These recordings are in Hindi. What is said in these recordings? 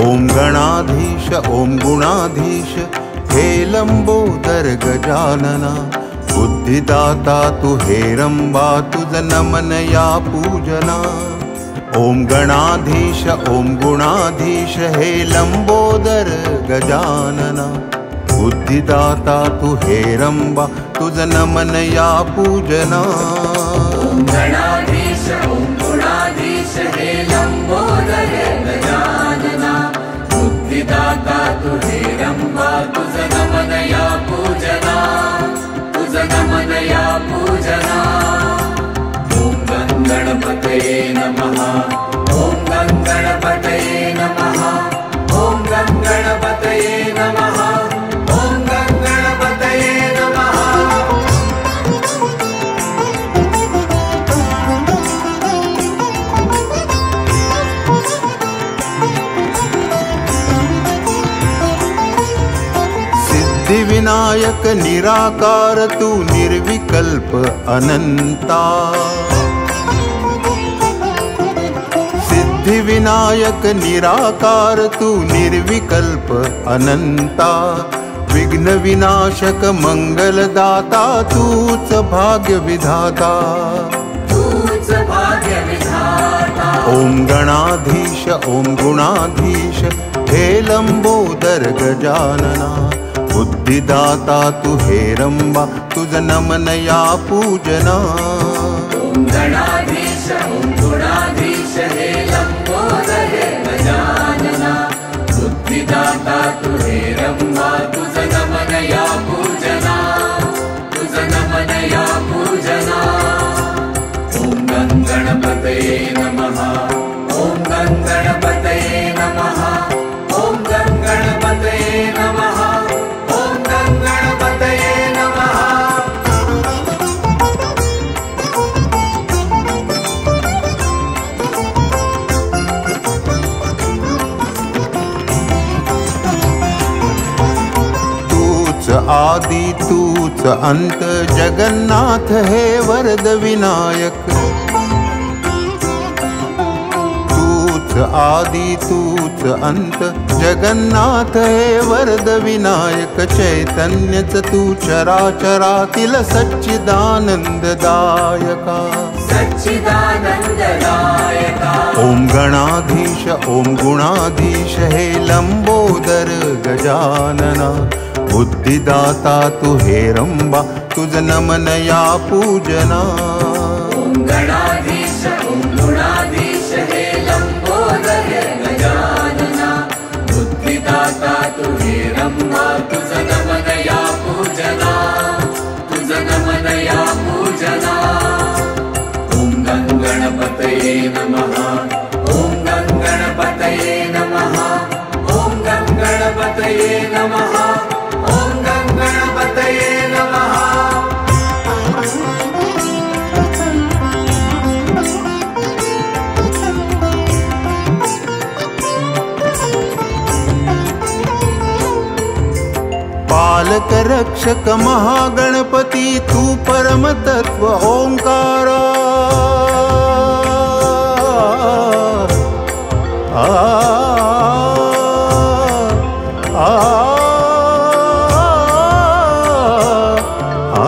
ओम गणाधीश ओम गुणाधीश हे लंबोदर गजानना, बुद्धिदाता तू हेरंबा तुझ नमन या पूजना। ओम गणाधीश ओम गुणाधीश हे लंबोदर गजानना, बुद्धिदाता तू हेरंबा तुझ नमन या पूजना। ओम गणाधीश ओम गुणाधीश हे लंबोदर गजानना, बुद्धिदाता तू हेरंबा तुझ नमन या पूजना, तुझ नमन या पूजना। ओम गणपतये नमः, ओम गणपतये नमः, ओम गणपतये नमः, ओम गणपतये नमः। सिद्धि विनायक निराकार तू निर्विकल्प अनंता, सिद्धि विनायक निराकार तू निर्विकल्प अनंता। विघ्न विनाशक मंगलदाता तूच भाग्य विधाता, तूच भाग्य विधाता। ओम गणाधीश ओम गुणाधीश हे लंबोदर गजानना, बुद्धिदाता तू हेरंबा तुझ नमन या पूजना। ओम गणाधीश ओम गुणाधीश हे लंबोदर गजानना, बुद्धिदाता तू हेरंबा तुझ नमन या पूजना, तुझ नमन या पूजना। ओम गणपतये नमः, ओम गणपतये नमः, ओम गणपतये नमः, ओम गणपतये नमः। तूच आदि तूच अंत जगन्नाथ हे वरद विनायक, तूच आदि तूच अंत जगन्नाथ हे वरद विनायक। चैतन्यच तू चराचरातील सच्चिदानंददायका, सच्चिदानंददायका। ओम गणाधीश ओम गुणाधीश हे लंबोदर गजानना, बुद्धिदाता तू हेरंबा तुझ नमन या पूजना। ओम गणाधीश ओम गुणाधीश हे लंबोदर गजानना, बुद्धिदाता तू हेरंबा तुझ नमन या पूजना, तुझ नमन या पूजना। ओम गणपतये नमः, ओम गणपतये नमः, ओम गणपतये नमः, ओम गणपतये नमः। पालक रक्षक महागणपति तू परम तत्व ओंकारा, आ, आ, आ,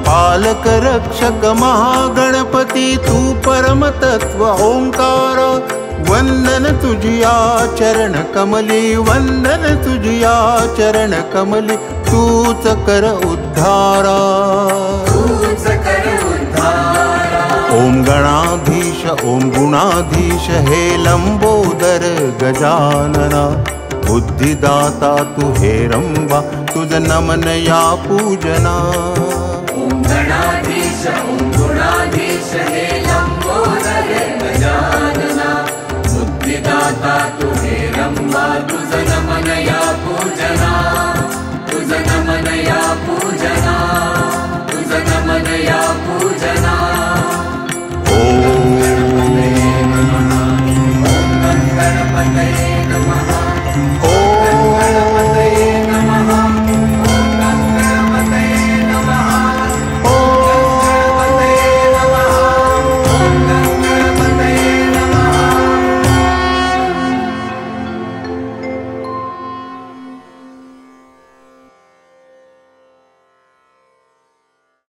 पालक रक्षक महागणपति तू परम तत्व ओंकारा। वंदन तुझिया चरण कमली, वंदन तुझिया चरण कमली, तूच कर उद्धारा, तूच कर उद्धारा। ओम गणाधीश ओम गुणाधीश हे लंबोदर गजानना, बुद्धिदाता तू हेरंबा तुझ नमन या पूजना। ओम गणाधीश ओम गुणाधीश हे लंबोदर गजानना, बुद्धिदाता तू हेरंबा तुझ नमन या पूजना, तुझ नमन